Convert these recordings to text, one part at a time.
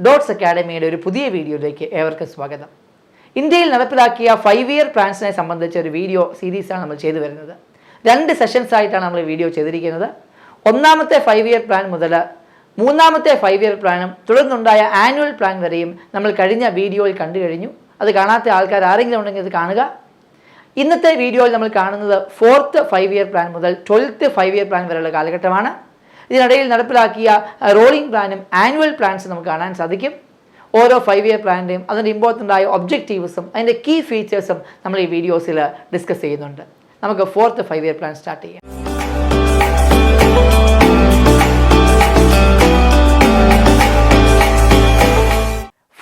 Dots അക്കാഡമിയുടെ ഒരു പുതിയ വീഡിയോയിലേക്ക് ഏവർക്കും സ്വാഗതം. ഇന്ത്യയിൽ നടപ്പിലാക്കിയ 5 ഇയർ പ്ലാൻസിനെ സംബന്ധിച്ച ഒരു വീഡിയോ സീരീസാണ് നമ്മൾ ചെയ്തു വരുന്നത്. 2 സെഷൻസ് ആയിട്ടാണ് നമ്മൾ വീഡിയോ ചെയ്തിരിക്കുന്നത്. ഒന്നാമത്തെ 5 ഇയർ പ്ലാൻ മുതൽ മൂന്നാമത്തെ 5 ഇയർ പ്ലാനും തുടർന്നുണ്ടായ ആനുവൽ പ്ലാൻ വരെയും നമ്മൾ കഴിഞ്ഞ വീഡിയോയിൽ കണ്ടു കഴിഞ്ഞു. അത് കാണാത്ത ആൾക്കാർ ആരെങ്കിലും ഉണ്ടെങ്കിൽ ഇത് കാണുക. ഇന്നത്തെ വീഡിയോയിൽ നമ്മൾ കാണുന്നത് 4th 5 ഇയർ പ്ലാൻ മുതൽ 12th 5 ഇയർ പ്ലാൻ വരെയുള്ള കാലഘട്ടമാണ്. ഇതിനിടയിൽ നടപ്പിലാക്കിയ റോളിംഗ് പ്ലാനും ആനുവൽ പ്ലാൻസും നമുക്ക് കാണാൻ സാധിക്കും. ഓരോ 5 ഇയർ പ്ലാനിൻ്റെയും അതിൻ്റെ ഇമ്പോർട്ടൻ്റ് ആയ ഒബ്ജക്റ്റീവ്സും അതിൻ്റെ കീ ഫീച്ചേഴ്സും നമ്മൾ ഈ വീഡിയോസിൽ ഡിസ്കസ് ചെയ്യുന്നുണ്ട്. നമുക്ക് 4th 5 ഇയർ പ്ലാൻ സ്റ്റാർട്ട് ചെയ്യാം.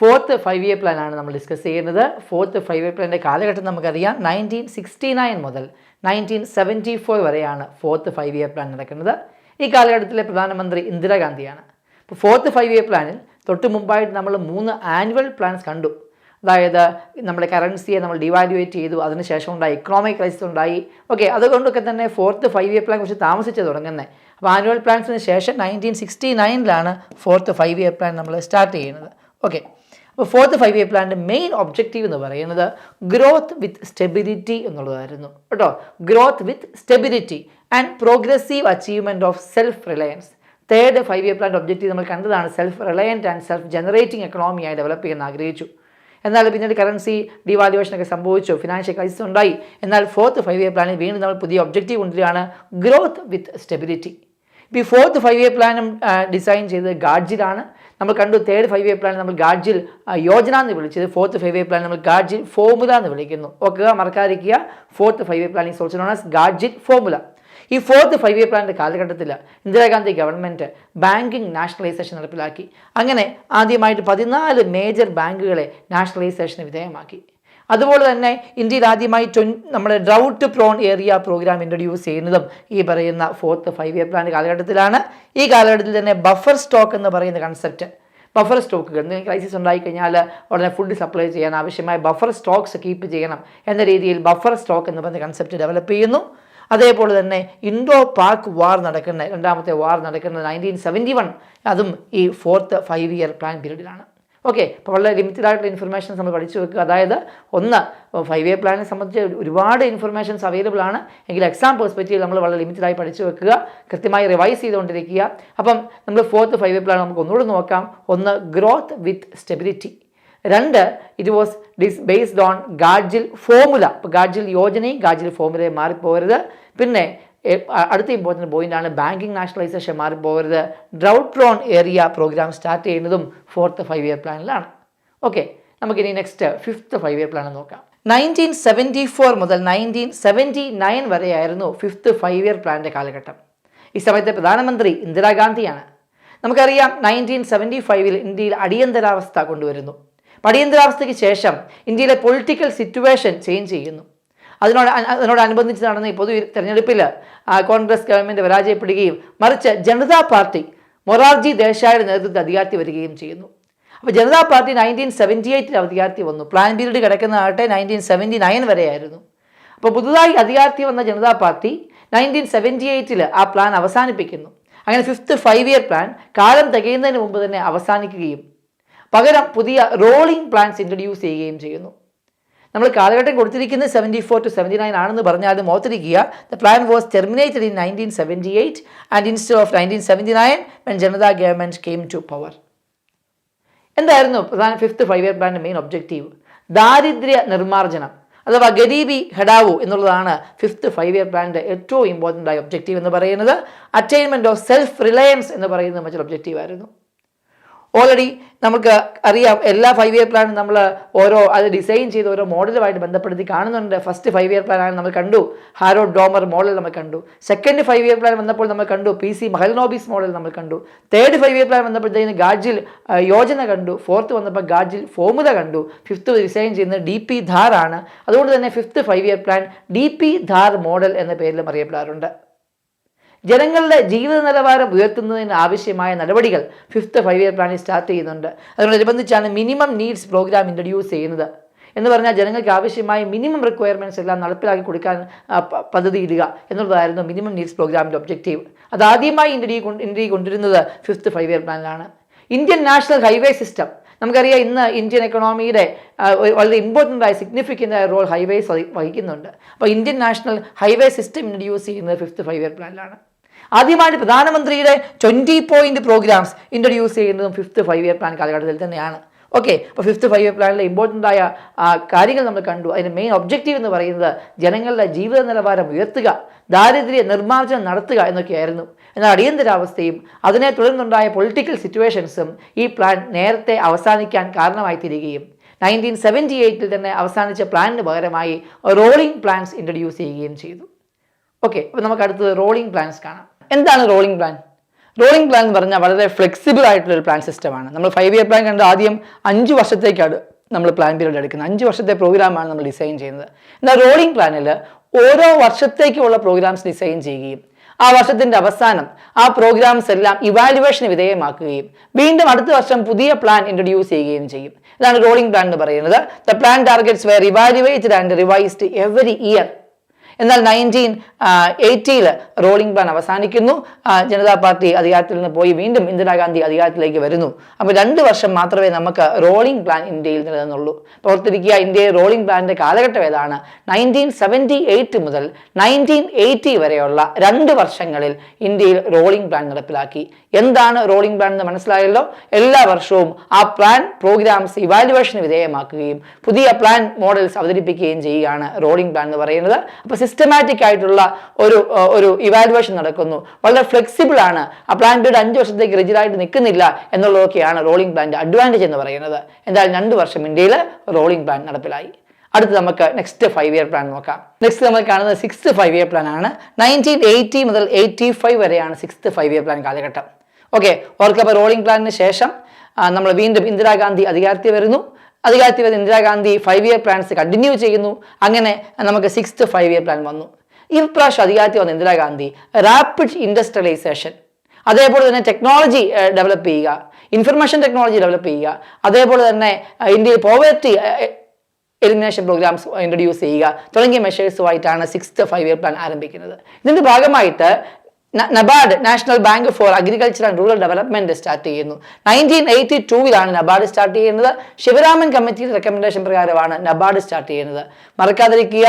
ഫോർത്ത് 5 ഇയർ പ്ലാൻ ആണ് നമ്മൾ ഡിസ്കസ് ചെയ്യുന്നത്. 4th 5 ഇയർ പ്ലാനിൻ്റെ കാലഘട്ടം നമുക്കറിയാം. 1969 മുതൽ 1974 വരെയാണ് 4th 5 ഇയർ പ്ലാൻ നടക്കുന്നത്. ഈ കാലഘട്ടത്തിലെ പ്രധാനമന്ത്രി ഇന്ദിരാഗാന്ധിയാണ്. ഇപ്പോൾ 4th 5 ഇയർ പ്ലാനിൽ തൊട്ട് മുമ്പായിട്ട് നമ്മൾ 3 ആനുവൽ പ്ലാൻസ് കണ്ടു. അതായത് നമ്മുടെ കറൻസിയെ നമ്മൾ ഡിവാലുവേറ്റ് ചെയ്തു, അതിനുശേഷം ഉണ്ടായി ഇക്കണോമിക് ക്രൈസിസ് ഉണ്ടായി. ഓക്കെ, അതുകൊണ്ടൊക്കെ തന്നെ 4th 5 ഇയർ പ്ലാൻ കുറച്ച് താമസിച്ച് തുടങ്ങുന്നത്. അപ്പോൾ ആനുവൽ പ്ലാൻസിന് ശേഷം 1969 4th 5 ഇയർ പ്ലാൻ നമ്മൾ സ്റ്റാർട്ട് ചെയ്യുന്നത്. ഓക്കെ, അപ്പോൾ 4th 5 ഇയർ പ്ലാനിൻ്റെ മെയിൻ ഒബ്ജക്റ്റീവ് എന്ന് പറയുന്നത് ഗ്രോത്ത് വിത്ത് സ്റ്റെബിലിറ്റി എന്നുള്ളതായിരുന്നു കേട്ടോ. Growth with stability and progressive achievement of self reliance. 3rd 5 year പ്ലാൻ്റെ ഒബ്ജക്റ്റീവ് നമ്മൾ കണ്ടതാണ്. Self reliant and self generating എക്കണോമിയായി ഡെവലപ്പ് ചെയ്യാൻ ആഗ്രഹിച്ചു. എന്നാൽ പിന്നീട് കറൻസി ഡിവാലുവേഷനൊക്കെ സംഭവിച്ചു, ഫിനാൻഷ്യൽ ക്രൈസിസ് ഉണ്ടായി. എന്നാൽ 4th 5 ഇയർ പ്ലാനിൽ വീണ്ടും നമ്മൾ പുതിയ ഒബ്ജക്റ്റീവ് കൊണ്ടുവരികയാണ്, ഗ്രോത്ത് വിത്ത് സ്റ്റെബിലിറ്റി. ഇപ്പോൾ ഈ 4th 5 ഇയർ പ്ലാനും ഡിസൈൻ ചെയ്തത് ഗാഡ്ജിലാണ്. നമ്മൾ കണ്ടു 3rd 5 ഇയർ പ്ലാൻ നമ്മൾ ഗാഡ്ജിൽ യോജന എന്ന് വിളിച്ചത്. 4th 5 ഇയർ പ്ലാൻ നമ്മൾ ഗാഡ്ജിൽ ഫോർമുല എന്ന് വിളിക്കുന്നു. ഓക്കെ, മറക്കാതിരിക്കുക. 4th 5 year plan is also known as Gadgil formula. ഈ 4th 5 ഇയർ പ്ലാനിൻ്റെ കാലഘട്ടത്തിൽ ഇന്ദിരാഗാന്ധി ഗവൺമെൻറ് ബാങ്കിങ് നാഷണലൈസേഷൻ നടപ്പിലാക്കി. അങ്ങനെ ആദ്യമായിട്ട് 14 മേജർ ബാങ്കുകളെ നാഷണലൈസേഷന് വിധേയമാക്കി. അതുപോലെ തന്നെ ഇന്ത്യയിൽ ആദ്യമായി നമ്മുടെ drought prone area program introduce ചെയ്യുന്നതും ഈ പറയുന്ന 4th 5 ഇയർ പ്ലാൻ കാലഘട്ടത്തിലാണ്. ഈ കാലഘട്ടത്തിൽ തന്നെ ബഫർ സ്റ്റോക്ക് എന്ന് പറയുന്ന കൺസെപ്റ്റ്, ബഫർ സ്റ്റോക്കുകൾ, എന്തെങ്കിലും ക്രൈസിസ് ഉണ്ടായിക്കഴിഞ്ഞാൽ ഉടനെ ഫുഡ് സപ്ലൈ ചെയ്യാൻ ആവശ്യമായ ബഫർ സ്റ്റോക്സ് കീപ്പ് ചെയ്യണം എന്ന രീതിയിൽ ബഫർ സ്റ്റോക്ക് എന്ന് പറയുന്ന കൺസെപ്റ്റ് ഡെവലപ്പ് ചെയ്യുന്നു. അതേപോലെ തന്നെ ഇൻഡോ പാക് വാർ നടക്കുന്ന 2ാമത്തെ വാർ നടക്കുന്നത് 1971, അതും ഈ 4th 5 ഇയർ പ്ലാൻ പീരീഡിലാണ്. ഓക്കെ, അപ്പോൾ വളരെ ലിമിറ്റഡ് ആയിട്ടുള്ള ഇൻഫർമേഷൻസ് നമ്മൾ പഠിച്ചു വെക്കുക. അതായത് 5 ഇയർ പ്ലാനിനെ സംബന്ധിച്ച് ഒരുപാട് ഇൻഫർമേഷൻസ് അവൈലബിൾ ആണ്. എങ്കിൽ എക്സാം പെർസ്പെക്റ്റീവ് നമ്മൾ വളരെ ലിമിറ്റഡായി പഠിച്ചു വെക്കുക, കൃത്യമായി റിവൈസ് ചെയ്തുകൊണ്ടിരിക്കുക. അപ്പം നമ്മൾ 4th 5 ഇയർ പ്ലാൻ നമുക്ക് ഒന്നുകൂടി നോക്കാം. 1 growth with stability. 2 it was based on Gadgil formula. ഇപ്പോൾ ഗാഡ്ജിൽ യോജനയും ഗാഡ്ജിൽ ഫോർമുലയും മാറിപ്പോകരുത്. പിന്നെ അടുത്ത ഇമ്പോർട്ടൻറ്റ് പോയിൻ്റാണ് ബാങ്കിങ് നാഷണലൈസേഷൻ മാറിപ്പോകരുത്. Drought prone area programme start ചെയ്യുന്നതും 4th 5 ഇയർ പ്ലാനിലാണ്. ഓക്കെ, നമുക്കിനി നെക്സ്റ്റ് 5th 5 ഇയർ പ്ലാൻ നോക്കാം. 1974 മുതൽ 1979 വരെയായിരുന്നു 5th 5 ഇയർ പ്ലാനിൻ്റെ കാലഘട്ടം. ഈ സമയത്തെ പ്രധാനമന്ത്രി ഇന്ദിരാഗാന്ധിയാണ്. നമുക്കറിയാം 1975 ഇന്ത്യയിൽ അടിയന്തരാവസ്ഥ കൊണ്ടുവരുന്നു. അടിയന്തരാവസ്ഥയ്ക്ക് ശേഷം ഇന്ത്യയിലെ പൊളിറ്റിക്കൽ സിറ്റുവേഷൻ ചേഞ്ച് ചെയ്യുന്നു. അതിനോടനുബന്ധിച്ച് നടന്ന ഈ പൊതു തെരഞ്ഞെടുപ്പിൽ കോൺഗ്രസ് ഗവൺമെൻറ് പരാജയപ്പെടുകയും മറിച്ച് ജനതാ പാർട്ടി മൊറാർജി ദേശായിയുടെ നേതൃത്വത്തിൽ അധികാരത്തിൽ വരികയും ചെയ്യുന്നു. അപ്പോൾ ജനതാ പാർട്ടി 1978 അധികാരത്തിൽ വന്നു. പ്ലാൻ പീരീഡ് കിടക്കുന്നതാകട്ടെ 1979 വരെയായിരുന്നു. അപ്പോൾ പുതുതായി അധികാരത്തിൽ വന്ന ജനതാ പാർട്ടി 1978 ആ പ്ലാൻ അവസാനിപ്പിക്കുന്നു. അങ്ങനെ 5th 5 ഇയർ പ്ലാൻ കാലം തികയുന്നതിന് മുമ്പ് തന്നെ അവസാനിക്കുകയും പകരം പുതിയ റോളിംഗ് പ്ലാൻസ് ഇൻട്രൊഡ്യൂസ് ചെയ്യുകയും ചെയ്യുന്നു. നമ്മൾ കാലഘട്ടം കൊടുത്തിരിക്കുന്നത് 74 to 79 ആണെന്ന് പറഞ്ഞാലും ഓർത്തിരിക്കുക, the plan was terminated in 1978 and instead of 1979 when Janata government came to power. എന്തായിരുന്നു പ്രധാന 5th 5 ഇയർ പ്ലാനിൻ്റെ മെയിൻ ഒബ്ജക്റ്റീവ്? ദാരിദ്ര്യ നിർമ്മാർജ്ജനം അഥവാ ഗരീബി ഹഠാവോ എന്നുള്ളതാണ് 5th 5 ഇയർ പ്ലാനിൻ്റെ ഏറ്റവും ഇമ്പോർട്ടൻ്റ് ആയ ഒബ്ജക്റ്റീവ് എന്ന് പറയുന്നത്. അറ്റൈൻമെൻറ്റ് ഓഫ് സെൽഫ് റിലയൻസ് എന്ന് പറയുന്നത് മറ്റൊരു ഒബ്ജക്റ്റീവ് ആയിരുന്നു. ഓൾറെഡി നമുക്ക് അറിയാം, എല്ലാ 5 ഇയർ പ്ലാനും നമ്മൾ അത് ഡിസൈൻ ചെയ്ത് ഓരോ മോഡലുമായിട്ട് ബന്ധപ്പെടുത്തി കാണുന്നുണ്ട്. ഫസ്റ്റ് 5 ഇയർ പ്ലാൻ നമ്മൾ കണ്ടു, ഹാരോഡ് ഡോമർ മോഡൽ നമ്മൾ കണ്ടു. സെക്കൻഡ് 5 ഇയർ പ്ലാൻ വന്നപ്പോൾ നമ്മൾ കണ്ടു PC മഹൽനോബിസ് മോഡൽ നമ്മൾ കണ്ടു. 3rd 5 ഇയർ പ്ലാൻ വന്നപ്പോഴത്തേന് ഗാഡ്ജിൽ യോജന കണ്ടു. 4th വന്നപ്പോൾ ഗാഡ്ജിൽ ഫോർമുല കണ്ടു. 5th ഡിസൈൻ ചെയ്യുന്നത് DP ധാർ ആണ്. അതുകൊണ്ട് തന്നെ 5th 5 year plan DP Thar model എന്ന പേരിലും അറിയപ്പെടാറുണ്ട്. ജനങ്ങളുടെ ജീവിത നിലവാരം ഉയർത്തുന്നതിന് ആവശ്യമായ നടപടികൾ 5th 5 ഇയർ പ്ലാനിൽ സ്റ്റാർട്ട് ചെയ്യുന്നുണ്ട്. അതിനോടനുബന്ധിച്ചാണ് മിനിമം നീഡ്സ് പ്രോഗ്രാം ഇൻട്രൊഡ്യൂസ് ചെയ്യുന്നത്. എന്ന് പറഞ്ഞാൽ ജനങ്ങൾക്ക് ആവശ്യമായ മിനിമം റിക്വയർമെൻറ്റ്സ് എല്ലാം നടപ്പിലാക്കി കൊടുക്കാൻ പദ്ധതി ഇടുക എന്നുള്ളതായിരുന്നു മിനിമം നീഡ്സ് പ്രോഗ്രാമിൻ്റെ ഒബ്ജക്റ്റീവ്. അത് ആദ്യമായി ഇന്ത്യയിൽ കൊണ്ടുവരുന്നത് 5th 5 ഇയർ പ്ലാനിലാണ്. ഇന്ത്യൻ നാഷണൽ ഹൈവേ സിസ്റ്റം നമുക്കറിയാം, ഇന്ന് ഇന്ത്യൻ എക്കണോമിയുടെ വളരെ ഇമ്പോർട്ടൻ്റ് ആയ സിഗ്നിഫിക്കൻ്റ് ആയ റോൾ ഹൈവേസ് വഹിക്കുന്നുണ്ട്. അപ്പോൾ Indian national highway system introduce ചെയ്യുന്നത് 5th 5-year പ്ലാനിലാണ്. ആദ്യമായിട്ട് പ്രധാനമന്ത്രിയുടെ 20 പോയിന്റ് പ്രോഗ്രാംസ് ഇൻട്രൊഡ്യൂസ് ചെയ്യുന്നതും 5th 5-year പ്ലാൻ കാലഘട്ടത്തിൽ തന്നെയാണ്. ഓക്കെ, അപ്പോൾ 5th 5-year പ്ലാനിലെ ഇമ്പോർട്ടൻ്റ് ആയ കാര്യങ്ങൾ നമ്മൾ കണ്ടു. അതിൻ്റെ മെയിൻ ഒബ്ജക്റ്റീവ് എന്ന് പറയുന്നത് ജനങ്ങളുടെ ജീവിത നിലവാരം ഉയർത്തുക, ദാരിദ്ര്യ നിർമ്മാർജ്ജനം നടത്തുക എന്നൊക്കെയായിരുന്നു. എന്നാൽ അടിയന്തരാവസ്ഥയും അതിനെ തുടർന്നുണ്ടായ പൊളിറ്റിക്കൽ സിറ്റുവേഷൻസും ഈ പ്ലാൻ നേരത്തെ അവസാനിക്കാൻ കാരണമായി തീരുകയും 1978 തന്നെ അവസാനിച്ച പ്ലാനിന് പകരമായി റോളിംഗ് പ്ലാൻസ് ഇൻട്രൊഡ്യൂസ് ചെയ്യുകയും ചെയ്തു. ഓക്കെ, അപ്പോൾ നമുക്ക് അടുത്തത് റോളിംഗ് പ്ലാൻസ് കാണാം. എന്താണ് റോളിംഗ് പ്ലാൻ? റോളിംഗ് പ്ലാൻ എന്ന് പറഞ്ഞാൽ വളരെ ഫ്ലെക്സിബിൾ ആയിട്ടുള്ളൊരു പ്ലാൻ സിസ്റ്റമാണ്. നമ്മൾ 5-year പ്ലാൻ കണ്ട് ആദ്യം 5 വർഷത്തേക്കാണ് നമ്മൾ പ്ലാൻ പീരീഡ് എടുക്കുന്നത്. 5 വർഷത്തെ പ്രോഗ്രാമാണ് നമ്മൾ ഡിസൈൻ ചെയ്യുന്നത്. എന്നാൽ റോളിംഗ് പ്ലാനിൽ ഓരോ വർഷത്തേക്കുള്ള പ്രോഗ്രാംസ് ഡിസൈൻ ചെയ്യുകയും ആ വർഷത്തിൻ്റെ അവസാനം ആ പ്രോഗ്രാംസ് എല്ലാം ഇവാലുവേഷന് വിധേയമാക്കുകയും വീണ്ടും അടുത്ത വർഷം പുതിയ പ്ലാൻ ഇൻട്രൊഡ്യൂസ് ചെയ്യുകയും ചെയ്യും. ഇതാണ് റോളിംഗ് പ്ലാൻ എന്ന് പറയുന്നത്. The plan targets were evaluated and revised every year. എന്നാൽ 1980 റോളിംഗ് പ്ലാൻ അവസാനിക്കുന്നു. ജനതാ പാർട്ടി അധികാരത്തിൽ നിന്ന് പോയി വീണ്ടും ഇന്ദിരാഗാന്ധി അധികാരത്തിലേക്ക് വരുന്നു. അപ്പോൾ 2 വർഷം മാത്രമേ നമുക്ക് റോളിംഗ് പ്ലാൻ ഇന്ത്യയിൽ നിലനിന്നുള്ളൂ. ഓർത്തിരിക്കുക, ഇന്ത്യയിൽ റോളിംഗ് പ്ലാനിൻ്റെ കാലഘട്ടം ഏതാണ്? 1978 മുതൽ 1980 വരെയുള്ള 2 വർഷങ്ങളിൽ ഇന്ത്യയിൽ റോളിംഗ് പ്ലാൻ നടപ്പിലാക്കി. എന്താണ് റോളിംഗ് പ്ലാൻ എന്ന് മനസ്സിലായല്ലോ. എല്ലാ വർഷവും ആ പ്ലാൻ പ്രോഗ്രാംസ് ഇവാലുവേഷന് വിധേയമാക്കുകയും പുതിയ പ്ലാൻ മോഡൽസ് അവതരിപ്പിക്കുകയും ചെയ്യുകയാണ് റോളിംഗ് പ്ലാൻ എന്ന് പറയുന്നത്. അപ്പോൾ സിസ്റ്റമാറ്റിക് ആയിട്ടുള്ള ഒരു ഇവാലുവേഷൻ നടക്കുന്നു. വളരെ ഫ്ലെക്സിബിൾ ആണ്. ആ പ്ലാൻ പീരീഡ് 5 വർഷത്തേക്ക് റിജിഡായിട്ട് നിൽക്കുന്നില്ല എന്നുള്ളതൊക്കെയാണ് റോളിംഗ് പ്ലാന്റെ അഡ്വാൻറ്റേജ് എന്ന് പറയുന്നത്. എന്തായാലും 2 വർഷം ഇന്ത്യയിൽ റോളിംഗ് പ്ലാൻ നടപ്പിലായി. അടുത്ത് നമുക്ക് നെക്സ്റ്റ് 5-year പ്ലാൻ നോക്കാം. നെക്സ്റ്റ് നമ്മൾ കാണുന്നത് 6th 5-year പ്ലാൻ ആണ്. 1980 മുതൽ 85 വരെയാണ് 6th 5-year പ്ലാൻ കാലഘട്ടം. ഓക്കെ, ഓർക്കപ്പോൾ റോളിംഗ് പ്ലാനിന് ശേഷം നമ്മൾ വീണ്ടും ഇന്ദിരാഗാന്ധി അധികാരത്തിൽ വരുന്നു. അധികാരത്തിൽ വരുന്ന ഇന്ദിരാഗാന്ധി 5-year പ്ലാൻസ് കണ്ടിന്യൂ ചെയ്യുന്നു. അങ്ങനെ നമുക്ക് 6th 5-year പ്ലാൻ വന്നു. ഈ പ്രാവശ്യം അധികാരത്തിൽ വന്ന ഇന്ദിരാഗാന്ധി റാപ്പിഡ് ഇൻഡസ്ട്രിയലൈസേഷൻ, അതേപോലെ തന്നെ ടെക്നോളജി ഡെവലപ്പ് ചെയ്യുക, ഇൻഫർമേഷൻ ടെക്നോളജി ഡെവലപ്പ് ചെയ്യുക, അതേപോലെ തന്നെ ഇന്ത്യയിൽ പോവർട്ടി എലിമിനേഷൻ പ്രോഗ്രാംസ് ഇൻട്രൊഡ്യൂസ് ചെയ്യുക തുടങ്ങിയ മെഷേഴ്സുമായിട്ടാണ് 6th 5-year പ്ലാൻ ആരംഭിക്കുന്നത്. ഇതിൻ്റെ ഭാഗമായിട്ട് NABARD, national bank for agriculture and rural development start ചെയ്യുന്നു. 1982 നബാർഡ് സ്റ്റാർട്ട് ചെയ്യുന്നത്. ശിവരാമൻ കമ്മിറ്റിയുടെ റെക്കമെൻഡേഷൻ പ്രകാരമാണ് നബാർഡ് സ്റ്റാർട്ട് ചെയ്യുന്നത്. മറക്കാതിരിക്കുക,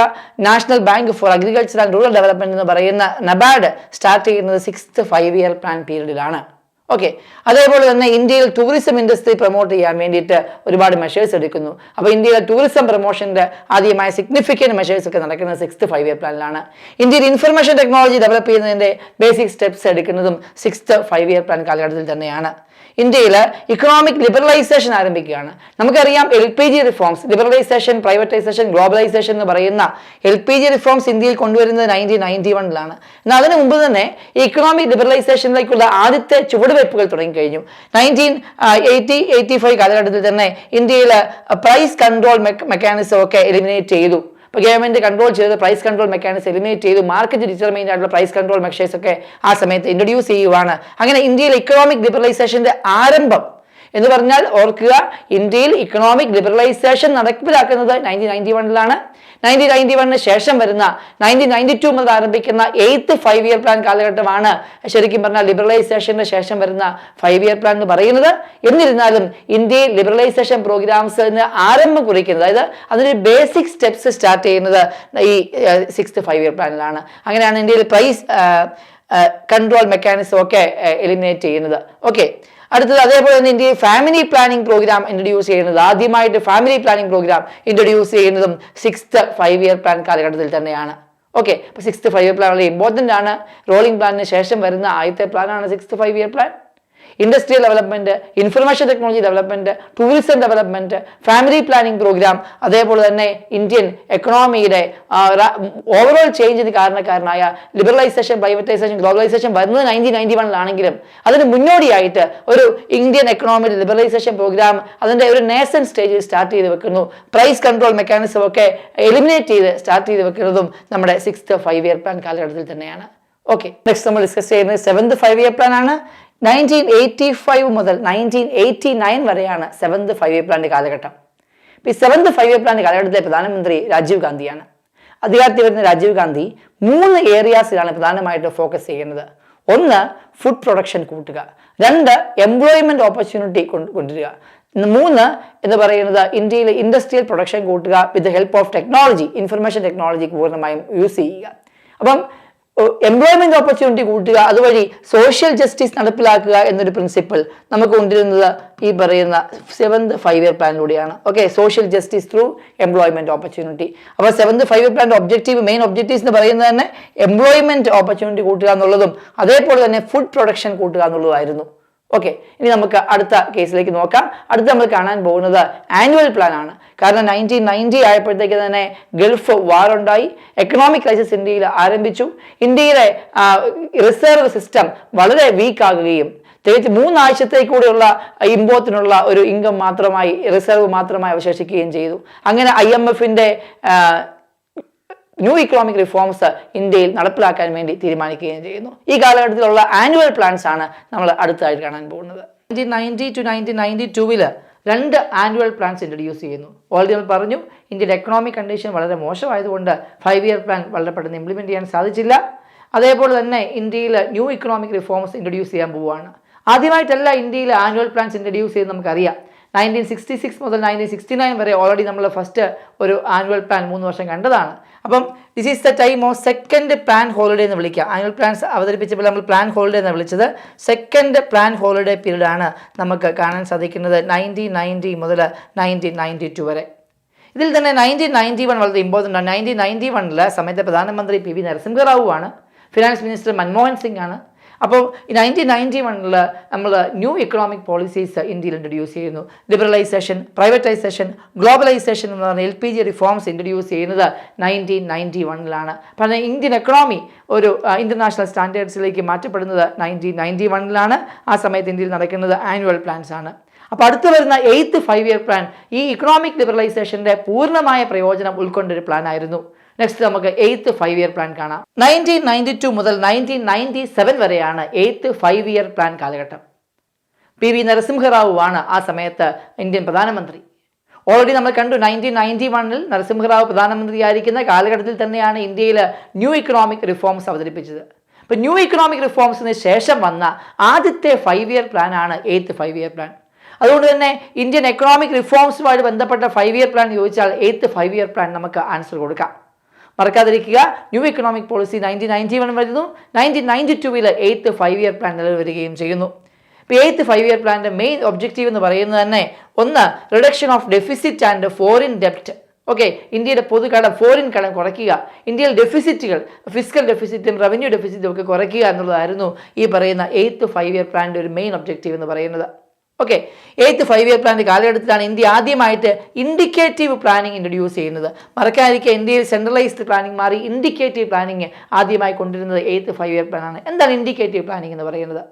national bank for agriculture and rural development എന്ന് പറയുന്ന നബാർഡ് സ്റ്റാർട്ട് ചെയ്യുന്നത് 6th 5-year പ്ലാൻ പീരീഡിലാണ്. ഓക്കെ, അതേപോലെ തന്നെ ഇന്ത്യയിൽ ടൂറിസം ഇൻഡസ്ട്രി പ്രൊമോട്ട് ചെയ്യാൻ വേണ്ടിയിട്ട് ഒരുപാട് മെഷേഴ്സ് എടുക്കുന്നു. അപ്പോൾ ഇന്ത്യയിലെ ടൂറിസം പ്രൊമോഷൻ്റെ ആദ്യമായ സിഗ്നിഫിക്കൻറ്റ് മെഷേഴ്സ് ഒക്കെ നടക്കുന്നത് 6th 5-year പ്ലാനിലാണ്. ഇന്ത്യയിൽ ഇൻഫർമേഷൻ ടെക്നോളജി ഡെവലപ്പ് ചെയ്യുന്നതിൻ്റെ ബേസിക് സ്റ്റെപ്സ് എടുക്കുന്നതും 6th 5-year പ്ലാൻ കാലഘട്ടത്തിൽ തന്നെയാണ്. ഇന്ത്യയിൽ ഇക്കണോമിക് ലിബറലൈസേഷൻ ആരംഭിക്കുകയാണ്. നമുക്കറിയാം, LPG reforms, liberalisation, privatisation, globalisation എന്ന് പറയുന്ന LPG റിഫോംസ് ഇന്ത്യയിൽ കൊണ്ടുവരുന്നത് 1991 എന്നാൽ അതിനു മുമ്പ് തന്നെ ഈ ഇക്കണോമിക് ലിബറലൈസേഷനിലേക്കുള്ള ആദ്യത്തെ ചുവടുവയ്പ്പുകൾ തുടങ്ങിക്കഴിഞ്ഞു. 1980-85 കാലഘട്ടത്തിൽ തന്നെ ഇന്ത്യയിൽ പ്രൈസ് കൺട്രോൾ മെക്കാനിസം ഒക്കെ എലിമിനേറ്റ് ചെയ്തു. ഇപ്പോൾ ഗവൺമെന്റ് കൺട്രോൾ ചെയ്ത് പ്രൈസ് കൺട്രോൾ മെക്കാനിസം എലിമിനേറ്റ് ചെയ്തു. മാർക്കറ്റ് ഡിറ്റർമൈൻഡ് ആയിട്ടുള്ള പ്രൈസ് കൺട്രോൾ മെഷേഴ്സ് ഒക്കെ ആ സമയത്ത് ഇൻട്രൊഡ്യൂസ് ചെയ്യുവാണ്. അങ്ങനെ ഇന്ത്യയിൽ ഇക്കണോമിക് ലിബറലൈസേഷന്റെ ആരംഭം എന്ന് പറഞ്ഞാൽ ഓർക്കുക, ഇന്ത്യയിൽ ഇക്കണോമിക് ലിബറലൈസേഷൻ നടപ്പിലാക്കുന്നത് 1991 1991 ശേഷം വരുന്ന 1992 മുതൽ ആരംഭിക്കുന്ന 8th 5-year പ്ലാൻ കാലഘട്ടമാണ് ശരിക്കും പറഞ്ഞാൽ ലിബറലൈസേഷന് ശേഷം വരുന്ന 5-year പ്ലാൻ എന്ന് പറയുന്നത്. എന്നിരുന്നാലും ഇന്ത്യയിൽ ലിബറലൈസേഷൻ പ്രോഗ്രാംസിന് ആരംഭം കുറിക്കുന്നത്, അതായത് അതിന് ബേസിക് സ്റ്റെപ്സ് സ്റ്റാർട്ട് ചെയ്യുന്നത് ഈ 6th 5-year പ്ലാനിലാണ്. അങ്ങനെയാണ് ഇന്ത്യയിൽ പ്രൈസ് കൺട്രോൾ മെക്കാനിസം ഒക്കെ എലിമിനേറ്റ് ചെയ്യുന്നത്. ഓക്കെ, അടുത്തത് അതേപോലെ തന്നെ ഇന്ത്യയിൽ ഫാമിലി പ്ലാനിംഗ് പ്രോഗ്രാം ഇൻട്രൊഡ്യൂസ് ചെയ്യുന്നത്, ആദ്യമായിട്ട് ഫാമിലി പ്ലാനിംഗ് പ്രോഗ്രാം ഇൻട്രൊഡ്യൂസ് ചെയ്യുന്നതും 6th 5-year പ്ലാൻ കാലഘട്ടത്തിൽ തന്നെയാണ്. ഓക്കെ, അപ്പോൾ 6th 5-year പ്ലാൻ വളരെ ഇമ്പോർട്ടൻ്റ് ആണ്. റോളിംഗ് പ്ലാനിന് ശേഷം വരുന്ന ആദ്യത്തെ പ്ലാനാണ് 6th 5-year plan. Industrial development, information technology development, tourism development, family planning programme, അതേപോലെ തന്നെ ഇന്ത്യൻ എക്കണോമിയുടെ ഓവറോൾ ചേഞ്ചിന് കാരണക്കാരനായ ലിബറലൈസേഷൻ, പ്രൈവറ്റൈസേഷൻ, ഗ്ലോബലൈസേഷൻ വരുന്നത് 1991 അതിന് മുന്നോടിയായിട്ട് ഒരു ഇന്ത്യൻ എക്കണോമിയുടെ ലിബറലൈസേഷൻ പ്രോഗ്രാം അതിൻ്റെ ഒരു നേസൻ സ്റ്റേജിൽ സ്റ്റാർട്ട് ചെയ്ത് വെക്കുന്നു. പ്രൈസ് കൺട്രോൾ മെക്കാനിസം ഒക്കെ എലിമിനേറ്റ് ചെയ്ത് സ്റ്റാർട്ട് ചെയ്ത് വെക്കുന്നതും നമ്മുടെ 6th 5-year പ്ലാൻ കാലഘട്ടത്തിൽ തന്നെയാണ്. ഓക്കെ, നെക്സ്റ്റ് നമ്മൾ ഡിസ്കസ് ചെയ്യുന്നത് 7th 5-year പ്ലാൻ ആണ്. 1985 മുതൽ 1989 വരെയാണ് 7th 5-year പ്ലാന്റെ കാലഘട്ടം. ഈ 7th 5-year പ്ലാന്റെ കാലഘട്ടത്തിലെ പ്രധാനമന്ത്രി രാജീവ് ഗാന്ധിയാണ്. അധികാരത്തിൽ വരുന്ന രാജീവ് ഗാന്ധി 3 ഏരിയാസിലാണ് പ്രധാനമായിട്ട് ഫോക്കസ് ചെയ്യുന്നത്. ഒന്ന് ഫുഡ് പ്രൊഡക്ഷൻ കൂട്ടുക, രണ്ട് എംപ്ലോയ്മെന്റ് ഓപ്പർച്യൂണിറ്റി കൊണ്ടുവരിക, മൂന്ന് എന്ന് പറയുന്നത് ഇന്ത്യയിലെ ഇൻഡസ്ട്രിയൽ പ്രൊഡക്ഷൻ കൂട്ടുക with help of technology, information technology പൂർണ്ണമായും യൂസ് ചെയ്യുക. അപ്പം എംപ്ലോയ്മെന്റ് ഓപ്പർച്യൂണിറ്റി കൂട്ടുക, അതുവഴി സോഷ്യൽ ജസ്റ്റിസ് നടപ്പിലാക്കുക എന്നൊരു പ്രിൻസിപ്പിൾ നമുക്ക് കൊണ്ടുവരുന്നത് ഈ പറയുന്ന 7th 5-year പ്ലാനിലൂടെയാണ്. Okay, social justice through employment opportunity. അപ്പോൾ 7th 5-year പ്ലാന്റെ objective, main objectives എന്ന് പറയുന്നത് തന്നെ എംപ്ലോയ്മെന്റ് ഓപ്പർച്യൂണിറ്റി കൂട്ടുക എന്നുള്ളതും അതേപോലെ തന്നെ ഫുഡ് പ്രൊഡക്ഷൻ കൂട്ടുക എന്നുള്ളതായിരുന്നു. ഓക്കെ, ഇനി നമുക്ക് അടുത്ത കേസിലേക്ക് നോക്കാം. അടുത്ത് നമ്മൾ കാണാൻ പോകുന്നത് ആനുവൽ പ്ലാൻ ആണ്. കാരണം 1990 ആയപ്പോഴത്തേക്ക് തന്നെ ഗൾഫ് വാർ ഉണ്ടായി, എക്കണോമിക് ക്രൈസിസ് ഇന്ത്യയിൽ ആരംഭിച്ചു, ഇന്ത്യയിലെ റിസർവ് സിസ്റ്റം വളരെ വീക്ക് ആകുകയും തികച്ച് 3 ആഴ്ചത്തേക്കൂടെയുള്ള ഇമ്പോർട്ടിനുള്ള ഒരു ഇൻകം മാത്രമായി, റിസർവ് മാത്രമായി അവശേഷിക്കുകയും ചെയ്തു. അങ്ങനെ IMFന്റെ ന്യൂ ഇക്കണോമിക് റിഫോംസ് ഇന്ത്യയിൽ നടപ്പിലാക്കാൻ വേണ്ടി തീരുമാനിക്കുകയും ചെയ്യുന്നു. ഈ കാലഘട്ടത്തിലുള്ള ആനുവൽ പ്ലാൻസ് ആണ് നമ്മൾ അടുത്തായിട്ട് കാണാൻ പോകുന്നത്. 1990 to 1992 2 ആനുവൽ പ്ലാൻസ് ഇൻട്രൊഡ്യൂസ് ചെയ്യുന്നു. ഓൾറെഡി നമ്മൾ പറഞ്ഞു, ഇന്ത്യയുടെ എക്കണോമിക് കണ്ടീഷൻ വളരെ മോശമായതുകൊണ്ട് 5-year പ്ലാൻ വളരെ പെട്ടെന്ന് ഇംപ്ലിമെന്റ് ചെയ്യാൻ സാധിച്ചില്ല. അതേപോലെ തന്നെ ഇന്ത്യയിൽ ന്യൂ ഇക്കണോമിക് റിഫോംസ് ഇൻട്രൊഡ്യൂസ് ചെയ്യാൻ പോവുകയാണ്. ആദ്യമായിട്ടല്ല ഇന്ത്യയിൽ ആനുവൽ പ്ലാൻസ് ഇൻട്രൊഡ്യൂസ് ചെയ്ത് നമുക്കറിയാം. 1966 മുതൽ 1969 വരെ ഓൾറെഡി നമ്മൾ ഫസ്റ്റ് ഒരു ആനുവൽ പ്ലാൻ 3 വർഷം കണ്ടതാണ്. അപ്പം this is the time of second plan holiday എന്ന് വിളിക്കാം. ആനുവൽ പ്ലാൻസ് അവതരിപ്പിച്ചപ്പോൾ നമ്മൾ പ്ലാൻ ഹോളിഡേ എന്ന് വിളിച്ചത്. സെക്കൻഡ് പ്ലാൻ ഹോളിഡേ പീരീഡ് ആണ് നമുക്ക് കാണാൻ സാധിക്കുന്നത് 1990 മുതൽ 1992 വരെ. ഇതിൽ തന്നെ 1991 വളരെ ഇമ്പോർട്ടൻ്റ് ആണ്. 1991 സമയത്തെ പ്രധാനമന്ത്രി PV നരസിംഹറാവു ആണ്, ഫിനാൻസ് മിനിസ്റ്റർ മൻമോഹൻ സിംഗ് ആണ്. അപ്പോൾ ഈ 1991 നമ്മൾ ന്യൂ ഇക്കണോമിക് പോളിസീസ് ഇന്ത്യയിൽ ഇൻട്രൊഡ്യൂസ് ചെയ്യുന്നു. ലിബറലൈസേഷൻ, പ്രൈവറ്റൈസേഷൻ, ഗ്ലോബലൈസേഷൻ എന്ന് പറഞ്ഞ LPG റിഫോംസ് ഇൻട്രൊഡ്യൂസ് ചെയ്യുന്നത് 1991 പറഞ്ഞാൽ ഇന്ത്യൻ എക്കണോമി ഒരു ഇൻ്റർനാഷണൽ സ്റ്റാൻഡേർഡ്സിലേക്ക് മാറ്റപ്പെടുന്നത് 1991 ആ സമയത്ത് ഇന്ത്യയിൽ നടക്കുന്നത് ആനുവൽ പ്ലാൻസ് ആണ്. അപ്പോൾ അടുത്ത് വരുന്ന 8th 5-year പ്ലാൻ ഈ ഇക്കണോമിക് ലിബറലൈസേഷൻ്റെ പൂർണ്ണമായ പ്രയോജനം ഉൾക്കൊണ്ടൊരു പ്ലാൻ ആയിരുന്നു. നെക്സ്റ്റ് നമുക്ക് 8th 5-year പ്ലാൻ കാണാം. 1992 മുതൽ 1997 വരെയാണ് 8th 5-year പ്ലാൻ കാലഘട്ടം. PV നരസിംഹറാവു ആണ് ആ സമയത്ത് ഇന്ത്യൻ പ്രധാനമന്ത്രി. ഓൾറെഡി നമ്മൾ കണ്ടു 1991 നരസിംഹറാവു പ്രധാനമന്ത്രിയായിരിക്കുന്ന കാലഘട്ടത്തിൽ തന്നെയാണ് ഇന്ത്യയിൽ ന്യൂ ഇക്കണോമിക് റിഫോംസ് അവതരിപ്പിച്ചത്. അപ്പോൾ ന്യൂ ഇക്കണോമിക് റിഫോംസിന് ശേഷം വന്ന ആദ്യത്തെ 5-year പ്ലാൻ ആണ് 8th 5-year പ്ലാൻ. അതുകൊണ്ട് തന്നെ ഇന്ത്യൻ എക്കണോമിക് റിഫോംസുമായിട്ട് ബന്ധപ്പെട്ട 5-year പ്ലാൻ ചോദിച്ചാൽ 8th 5-year പ്ലാൻ നമുക്ക് ആൻസർ കൊടുക്കാം. മറക്കാതിരിക്കുക, ന്യൂ ഇക്കണോമിക് പോളിസി 1991 വരുന്നു, 1992 8th 5-year പ്ലാൻ നിലവിൽ വരികയും ചെയ്യുന്നു. ഇപ്പോൾ 8th 5-year പ്ലാൻ്റെ മെയിൻ ഒബ്ജക്റ്റീവ് എന്ന് പറയുന്നത് തന്നെ ഒന്ന് reduction of deficit and foreign ഡെപ്റ്റ്. ഓക്കെ, ഇന്ത്യയുടെ പൊതുകടം, ഫോറിൻ കടം കുറയ്ക്കുക, ഇന്ത്യയിൽ ഡെഫിസിറ്റുകൾ, ഫിസ്ക്കൽ ഡെഫിസിറ്റും റവന്യൂ ഡെഫിസിറ്റും ഒക്കെ കുറയ്ക്കുക എന്നുള്ളതായിരുന്നു ഈ പറയുന്ന 8th 5-year പ്ലാൻ്റെ ഒരു മെയിൻ ഒബ്ജക്റ്റീവ് എന്ന് പറയുന്നത്. ഓക്കെ, 8th 5-year പ്ലാൻ്റെ കാലഘട്ടത്തിലാണ് ഇന്ത്യ ആദ്യമായിട്ട് ഇൻഡിക്കേറ്റീവ് പ്ലാനിങ് ഇൻട്രൊഡ്യൂസ് ചെയ്യുന്നത്. മറക്കാതിരിക്കുക, ഇന്ത്യയിൽ സെൻട്രലൈസ്ഡ് പ്ലാനിങ് മാറി ഇൻഡിക്കേറ്റീവ് പ്ലാനിങ് ആദ്യമായി കൊണ്ടുവരുന്നത് 8th 5-year പ്ലാനാണ്. എന്താണ് ഇൻഡിക്കേറ്റീവ് പ്ലാനിങ് എന്ന് പറയുന്നത്?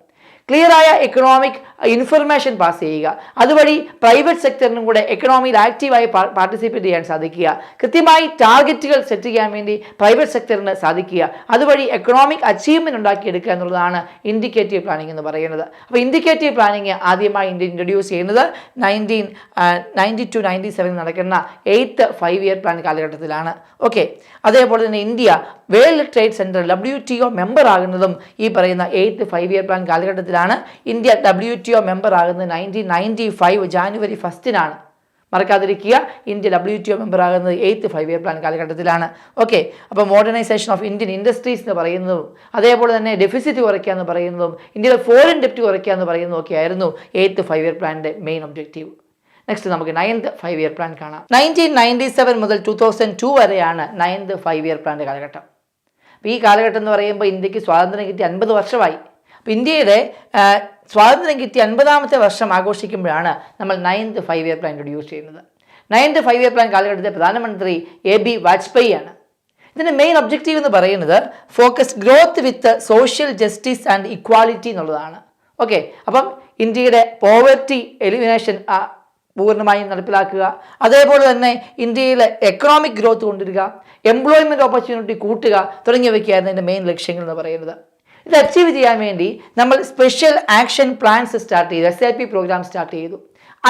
ക്ലിയറായ എക്കണോമിക് ഇൻഫർമേഷൻ പാസ് ചെയ്യുക, അതുവഴി പ്രൈവറ്റ് സെക്ടറിനും കൂടെ എക്കണോമിയിൽ ആക്റ്റീവായി പാർട്ടിസിപ്പേറ്റ് ചെയ്യാൻ സാധിക്കുക, കൃത്യമായി ടാർഗറ്റുകൾ സെറ്റ് ചെയ്യാൻ വേണ്ടി പ്രൈവറ്റ് സെക്ടറിന് സാധിക്കുക, അതുവഴി എക്കണോമിക് അച്ചീവ്മെൻറ്റ് ഉണ്ടാക്കിയെടുക്കുക എന്നുള്ളതാണ് ഇൻഡിക്കേറ്റീവ് പ്ലാനിങ് എന്ന് പറയുന്നത്. അപ്പോൾ ഇൻഡിക്കേറ്റീവ് പ്ലാനിങ് ആദ്യമായി ഇന്ത്യ ഇൻട്രൊഡ്യൂസ് ചെയ്യുന്നത് 1992-97 നടക്കുന്ന 8th 5-year പ്ലാൻ കാലഘട്ടത്തിലാണ്. ഓക്കെ, അതേപോലെ തന്നെ India world trade centre WTO member ആകുന്നതും ഈ പറയുന്ന 8th 5-year പ്ലാൻ കാലഘട്ടത്തിലാണ്. ഇന്ത്യ WTO മെമ്പർ ആകുന്നത് 1995 ജാനുവരി 1 മറക്കാതിരിക്കുക, ഇന്ത്യ WTO മെമ്പർ ആകുന്നത് 8th 5-year പ്ലാൻ കാലഘട്ടത്തിലാണ്. ഓക്കെ, അപ്പോൾ മോഡേണൈസേഷൻ ഓഫ് ഇന്ത്യൻ ഇൻഡസ്ട്രീസ് എന്ന് പറയുന്നതും അതേപോലെ തന്നെ ഡെഫിസിറ്റ് കുറയ്ക്കുക എന്ന് പറയുന്നതും ഇന്ത്യയിലെ ഫോറിൻ ഡെപ്റ്റ് കുറയ്ക്കുക എന്ന് പറയുന്നതും ഒക്കെ ആയിരുന്നു 8th 5-year പ്ലാൻ്റെ main objective. Next നമുക്ക് 9th 5-year പ്ലാൻ കാണാം. 1997 മുതൽ 2002 വരെയാണ് 9th 5-year പ്ലാൻ്റെ കാലഘട്ടം. അപ്പോൾ ഈ കാലഘട്ടം എന്ന് പറയുമ്പോൾ ഇന്ത്യക്ക് സ്വാതന്ത്ര്യം കിട്ടി 50 വർഷമായി. അപ്പോൾ ഇന്ത്യയുടെ സ്വാതന്ത്ര്യം കിട്ടി 50ാമത്തെ വർഷം ആഘോഷിക്കുമ്പോഴാണ് നമ്മൾ 9th 5-year പ്ലാൻ ഇൻട്രൊഡ്യൂസ് ചെയ്യുന്നത്. 9th 5-year പ്ലാൻ കാലഘട്ടത്തെ പ്രധാനമന്ത്രി AB വാജ്പേയി ആണ്. ഇതിൻ്റെ മെയിൻ ഒബ്ജക്റ്റീവ് എന്ന് പറയുന്നത് focus growth with social justice and equality എന്നുള്ളതാണ്. ഓക്കെ, അപ്പം ഇന്ത്യയുടെ പോവർട്ടി എലിമിനേഷൻ പൂർണ്ണമായും നടപ്പിലാക്കുക, അതേപോലെ തന്നെ ഇന്ത്യയിലെ എക്കണോമിക് ഗ്രോത്ത് കൊണ്ടുവരിക, എംപ്ലോയ്മെൻറ്റ് ഓപ്പർച്യൂണിറ്റി കൂട്ടുക തുടങ്ങിയവയ്ക്കായിരുന്നു ഇതിൻ്റെ മെയിൻ ലക്ഷ്യങ്ങൾ എന്ന് പറയുന്നത്. ഇത് അച്ചീവ് ചെയ്യാൻ വേണ്ടി നമ്മൾ സ്പെഷ്യൽ ആക്ഷൻ പ്ലാൻസ് സ്റ്റാർട്ട് ചെയ്തു, SIP പ്രോഗ്രാം സ്റ്റാർട്ട് ചെയ്തു.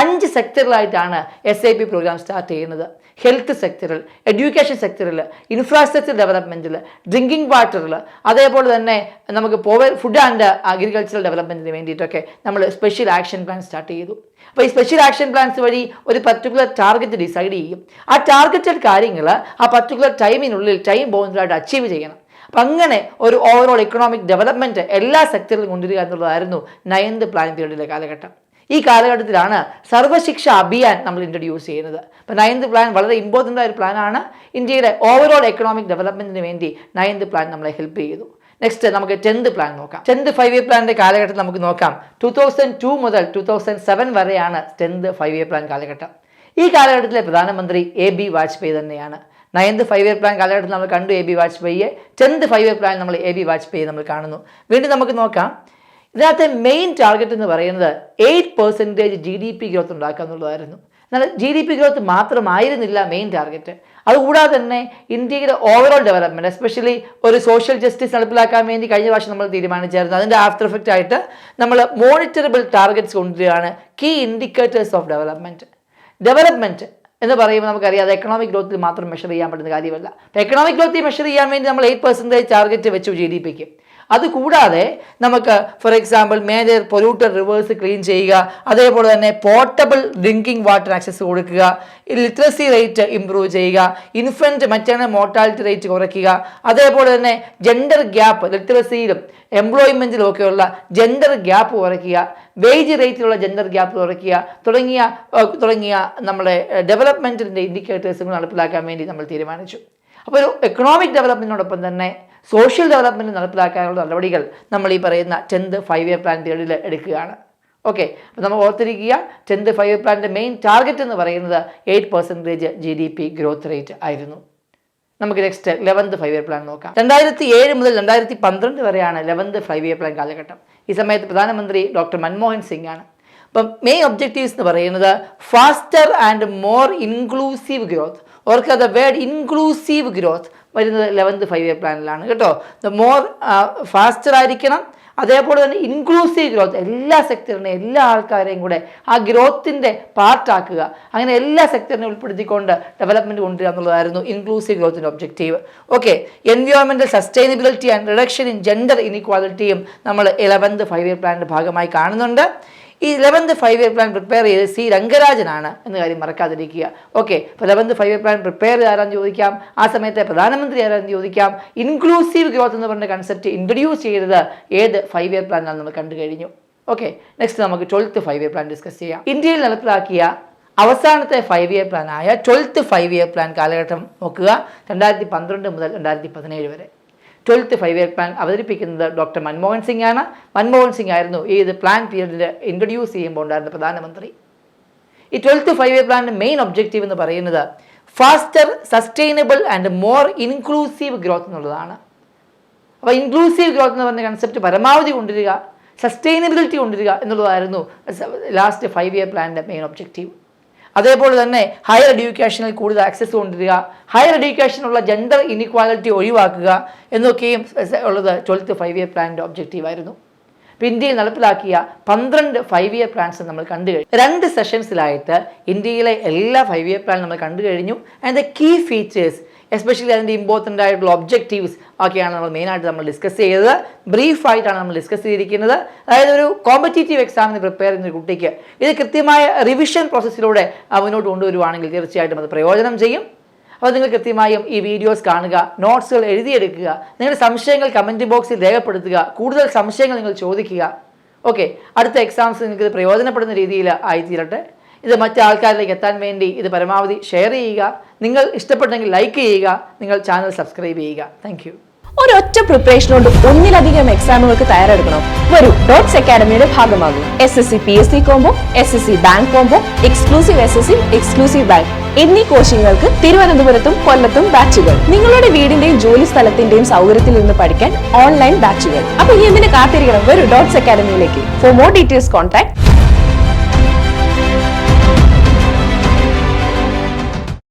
5 സെക്ടറിലായിട്ടാണ് SIP പ്രോഗ്രാം സ്റ്റാർട്ട് ചെയ്യുന്നത്. ഹെൽത്ത് സെക്ടറിൽ, എഡ്യൂക്കേഷൻ സെക്ടറിൽ, ഇൻഫ്രാസ്ട്രക്ചർ ഡെവലപ്മെൻറ്റിൽ, ഡ്രിങ്കിങ് വാട്ടറിൽ, അതേപോലെ തന്നെ നമുക്ക് ഫുഡ് ആൻഡ് അഗ്രികൾച്ചറൽ ഡെവലപ്മെൻറ്റിന് വേണ്ടിയിട്ടൊക്കെ നമ്മൾ സ്പെഷ്യൽ ആക്ഷൻ പ്ലാൻ സ്റ്റാർട്ട് ചെയ്തു. അപ്പോൾ ഈ സ്പെഷ്യൽ ആക്ഷൻ പ്ലാൻസ് വഴി ഒരു പർട്ടിക്കുലർ ടാർഗറ്റ് ഡിസൈഡ് ചെയ്യും. ആ ടാർഗറ്റഡ് കാര്യങ്ങൾ ആ പർട്ടിക്കുലർ ടൈമിനുള്ളിൽ ടൈം ബൗണ്ടഡായിട്ട് അച്ചീവ് ചെയ്യണം. അപ്പം അങ്ങനെ ഒരു ഓവറോൾ എക്കണോമിക് ഡെവലപ്മെൻറ്റ് എല്ലാ സെക്ടറിലും കൊണ്ടുവരിക എന്നുള്ളതായിരുന്നു 9th പ്ലാൻ പീരീഡിലെ കാലഘട്ടം. ഈ കാലഘട്ടത്തിലാണ് സർവശിക്ഷ അഭിയാൻ നമ്മൾ ഇൻട്രൊഡ്യൂസ് ചെയ്യുന്നത്. അപ്പോൾ 9th പ്ലാൻ വളരെ ഇമ്പോർട്ടൻ്റ് ആയ ഒരു പ്ലാനാണ്. ഇന്ത്യയുടെ ഓവറോൾ എക്കണോമിക് ഡെവലപ്മെൻറ്റിന് വേണ്ടി 9th പ്ലാൻ നമ്മളെ ഹെൽപ്പ് ചെയ്തു. നെക്സ്റ്റ് നമുക്ക് 10th പ്ലാൻ നോക്കാം. 10th 5 year പ്ലാനിൻ്റെ കാലഘട്ടം നമുക്ക് നോക്കാം. 2002 മുതൽ 2007 വരെയാണ് 10th 5 year പ്ലാൻ കാലഘട്ടം. ഈ കാലഘട്ടത്തിലെ പ്രധാനമന്ത്രി AB വാജ്പേയി തന്നെയാണ്. 9th 5 year പ്ലാൻ കാലഘട്ടത്തിൽ നമ്മൾ കണ്ടു AB വാജ്പേയിയെ. 10th 5 year പ്ലാൻ നമ്മൾ AB വാജ്പേയി നമ്മൾ കാണുന്നു. വീണ്ടും നമുക്ക് നോക്കാം. ഇതിനകത്തെ മെയിൻ ടാർഗറ്റ് എന്ന് പറയുന്നത് 8% GDP ഗ്രോത്ത് ഉണ്ടാക്കുക എന്നുള്ളതായിരുന്നു. എന്നാൽ GDP ഗ്രോത്ത് മാത്രമായിരുന്നില്ല മെയിൻ ടാർഗറ്റ്. അതുകൂടാതെ തന്നെ ഇന്ത്യയുടെ ഓവറോൾ ഡെവലപ്മെൻറ്റ്, എസ്പെഷ്യലി ഒരു സോഷ്യൽ ജസ്റ്റിസ് നടപ്പിലാക്കാൻ വേണ്ടി കഴിഞ്ഞ പ്രാവശ്യം നമ്മൾ തീരുമാനിച്ചായിരുന്നു. അതിൻ്റെ ആഫ്റ്റർ എഫക്റ്റ് ആയിട്ട് നമ്മൾ മോണിറ്ററബിൾ ടാർഗറ്റ്സ് കൊണ്ടുവരികയാണ്. കീ ഇൻഡിക്കേറ്റേഴ്സ് ഓഫ് ഡെവലപ്മെൻറ്റ് എന്ന് പറയുമ്പോൾ നമുക്കറിയാം അത് എക്കണോമിക് ഗ്രോത്തിൽ മാത്രം മെഷർ ചെയ്യാൻ പറ്റുന്ന കാര്യമല്ല. അപ്പോൾ എക്കണോമിക് ഗ്രോത്തിൽ മെഷർ ചെയ്യാൻ വേണ്ടി നമ്മൾ 8% ടാർഗറ്റ് വെച്ചു GDPക്ക്. അതുകൂടാതെ നമുക്ക് for example major polluter reverse clean ചെയ്യുക, അതേപോലെ തന്നെ പോർട്ടബിൾ ഡ്രിങ്കിങ് വാട്ടർ ആക്സസ് കൊടുക്കുക, ലിറ്ററസി റേറ്റ് ഇംപ്രൂവ് ചെയ്യുക, ഇൻഫൻറ്റ് മറ്റേണൽ മോർട്ടാലിറ്റി റേറ്റ് കുറയ്ക്കുക, അതേപോലെ തന്നെ ജെൻഡർ ഗ്യാപ്പ് ലിറ്ററസിയിലും എംപ്ലോയ്മെൻറ്റിലും ഒക്കെയുള്ള ജെൻഡർ ഗ്യാപ്പ് കുറയ്ക്കുക, വേജ് റേറ്റിലുള്ള ജെൻഡർ ഗ്യാപ്പ് കുറയ്ക്കുക തുടങ്ങിയ നമ്മുടെ ഡെവലപ്മെൻറ്റിൻ്റെ ഇൻഡിക്കേറ്റേഴ്സുകൾ നടപ്പിലാക്കാൻ വേണ്ടി നമ്മൾ തീരുമാനിച്ചു. അപ്പോൾ ഒരു എക്കണോമിക് ഡെവലപ്മെൻറ്റിനോടൊപ്പം തന്നെ സോഷ്യൽ ഡെവലപ്മെൻറ്റ് നടപ്പിലാക്കാനുള്ള നടപടികൾ നമ്മൾ ഈ പറയുന്ന 10th 5 year പ്ലാൻ പീരീഡിൽ എടുക്കുകയാണ്. ഓക്കെ, അപ്പോൾ നമ്മൾ ഓർത്തിരിക്കുക 10th 5 year പ്ലാനിൻ്റെ മെയിൻ ടാർഗറ്റ് എന്ന് പറയുന്നത് 8% GDP ഗ്രോത്ത് റേറ്റ് ആയിരുന്നു. നമുക്ക് നെക്സ്റ്റ് 11th 5 year പ്ലാൻ നോക്കാം. 2007 മുതൽ 2012 വരെയാണ് 11th 5 year പ്ലാൻ കാലഘട്ടം. ഈ സമയത്ത് പ്രധാനമന്ത്രി ഡോക്ടർ മൻമോഹൻ സിംഗ് ആണ്. അപ്പം മെയിൻ ഒബ്ജക്റ്റീവ്സ് എന്ന് പറയുന്നത് faster and more inclusive growth. ഓർക്കുക, ദ വേർഡ് ഇൻക്ലൂസീവ് ഗ്രോത്ത് വരുന്നത് 11th 5 year പ്ലാനിലാണ് കേട്ടോ. ദ മോർ ഫാസ്റ്റർ ആയിരിക്കണം, അതേപോലെ തന്നെ ഇൻക്ലൂസീവ് ഗ്രോത്ത്, എല്ലാ സെക്ടറിനെയും എല്ലാ ആൾക്കാരെയും കൂടെ ആ ഗ്രോത്തിൻ്റെ പാർട്ടാക്കുക. അങ്ങനെ എല്ലാ സെക്ടറിനെ ഉൾപ്പെടുത്തിക്കൊണ്ട് ഡെവലപ്മെൻറ്റ് കൊണ്ടുവരിക എന്നുള്ളതായിരുന്നു ഇൻക്ലൂസീവ് ഗ്രോത്തിൻ്റെ objective. Okay, environmental sustainability and reduction in gender ഇൻഇക്വാലിറ്റിയും നമ്മൾ 11th 5 year പ്ലാനിൻ്റെ ഭാഗമായി കാണുന്നുണ്ട്. ഈ 11th 5 year പ്ലാൻ പ്രിപ്പയർ ചെയ്ത് C. രംഗരാജനാണ് എന്ന കാര്യം മറക്കാതിരിക്കുക. ഓക്കെ, അപ്പോൾ 11th 5 year പ്ലാൻ പ്രിപ്പയർ ചെയ്താരാന്ന് ചോദിക്കാം, ആ സമയത്തെ പ്രധാനമന്ത്രി ആരാന്ന് ചോദിക്കാം. ഇൻക്ലൂസീവ് ഗ്രോത്ത് എന്ന് പറഞ്ഞ കൺസെപ്റ്റ് ഇൻട്രൊഡ്യൂസ് ചെയ്തത് ഏത് 5 year പ്ലാനാണ് നമ്മൾ കണ്ടു കഴിഞ്ഞു. ഓക്കെ, നെക്സ്റ്റ് നമുക്ക് 12th 5 year പ്ലാൻ ഡിസ്കസ് ചെയ്യാം. ഇന്ത്യയിൽ നടപ്പിലാക്കിയ അവസാനത്തെ 5 year പ്ലാനായ 12th 5 year പ്ലാൻ കാലഘട്ടം നോക്കുക. 2012 മുതൽ 2017 വരെ 12th 5 year പ്ലാൻ അവതരിപ്പിക്കുന്നത് ഡോക്ടർ മൻമോഹൻ സിംഗ് ആണ്. മൻമോഹൻ സിംഗ് ആയിരുന്നു ഈ പ്ലാൻ പീരീഡിൽ ഇൻട്രൊഡ്യൂസ് ചെയ്യുമ്പോൾ ഉണ്ടായിരുന്ന പ്രധാനമന്ത്രി. ഈ 12th 5 year പ്ലാനിൻ്റെ മെയിൻ ഒബ്ജക്റ്റീവ് എന്ന് പറയുന്നത് faster, sustainable and more inclusive growth എന്നുള്ളതാണ്. അപ്പോൾ ഇൻക്ലൂസീവ് ഗ്രോത്ത് എന്ന് പറഞ്ഞ കൺസെപ്റ്റ് പരമാവധി കൊണ്ടുവരിക, സസ്റ്റൈനബിലിറ്റി കൊണ്ടുവരിക എന്നുള്ളതായിരുന്നു ലാസ്റ്റ് 5 year പ്ലാനിൻ്റെ മെയിൻ ഒബ്ജക്റ്റീവ്. അതേപോലെ തന്നെ ഹയർ എഡ്യൂക്കേഷനിൽ കൂടുതൽ ആക്സസ് കൊണ്ടുവരിക, ഹയർ എഡ്യൂക്കേഷനുള്ള ജെൻഡർ ഇൻഇക്വാലിറ്റി ഒഴിവാക്കുക എന്നൊക്കെയും ഉള്ളത് 12th 5 year പ്ലാനിൻ്റെ ഒബ്ജക്റ്റീവായിരുന്നു. ഇപ്പോൾ ഇന്ത്യയിൽ നടപ്പിലാക്കിയ 12 5 year പ്ലാൻസ് നമ്മൾ കണ്ടു കഴിഞ്ഞു. 2 സെഷൻസിലായിട്ട് ഇന്ത്യയിലെ എല്ലാ 5 year പ്ലാൻ നമ്മൾ കണ്ടു കഴിഞ്ഞു. And the key features, especially അതിൻ്റെ ഇമ്പോർട്ടൻ്റ് ആയിട്ടുള്ള ഒബ്ജക്റ്റീവ്സ് ഒക്കെയാണ് നമ്മൾ മെയിനായിട്ട് നമ്മൾ ഡിസ്കസ് ചെയ്തത്. ബ്രീഫായിട്ടാണ് നമ്മൾ ഡിസ്കസ് ചെയ്തിരിക്കുന്നത്. അതായത് ഒരു കോമ്പറ്റീറ്റീവ് എക്സാമിന് പ്രിപ്പയർ ചെയ്യുന്ന ഒരു കുട്ടിക്ക് ഇത് കൃത്യമായ റിവിഷൻ പ്രോസസ്സിലൂടെ മുന്നോട്ട് കൊണ്ടുവരുവാണെങ്കിൽ തീർച്ചയായിട്ടും അത് പ്രയോജനം ചെയ്യും. അപ്പോൾ നിങ്ങൾ കൃത്യമായും ഈ വീഡിയോസ് കാണുക, നോട്ട്സുകൾ എഴുതിയെടുക്കുക, നിങ്ങളുടെ സംശയങ്ങൾ കമൻറ്റ് ബോക്സിൽ രേഖപ്പെടുത്തുക, കൂടുതൽ സംശയങ്ങൾ നിങ്ങൾ ചോദിക്കുക. ഓക്കെ, അടുത്ത എക്സാംസ് നിങ്ങൾക്ക് ഇത് പ്രയോജനപ്പെടുന്ന രീതിയിൽ ആയിത്തീരട്ടെ. ഇത് മറ്റ് ആൾക്കാരിലേക്ക് എത്താൻ വേണ്ടി ഇത് പരമാവധി ഷെയർ ചെയ്യുക. നിങ്ങൾ ഇഷ്ടപ്പെട്ടെങ്കിൽ ലൈക്ക് ചെയ്യുക, നിങ്ങൾ ചാനൽ സബ്സ്ക്രൈബ് ചെയ്യുക. Thank you. ഒരൊറ്റ പ്രിപ്പറേഷൻ കൊണ്ട് ഒന്നിലധികം എക്സാമുകൾക്ക് തയ്യാറെടുക്കണം. വരൂ, ഡോട്ട്സ് അക്കാഡമിയുടെ ഭാഗമാകും. SSC PSC combo, SSC bank combo, exclusive SSC, exclusive bank എന്നീ കോച്ചിങ്ങുകൾക്ക് തിരുവനന്തപുരത്തും കൊല്ലത്തും ബാച്ചുകൾ. നിങ്ങളുടെ വീടിന്റെയും ജോലി സ്ഥലത്തിന്റെയും സൗകര്യത്തിൽ നിന്ന് പഠിക്കാൻ ഓൺലൈൻ ബാച്ചുകൾ. അപ്പൊ ഈ എന്തിനെ കാത്തിരിക്കണം? വരൂ ഡോട്ട്സ് അക്കാഡമിയിലേക്ക്. For more details contact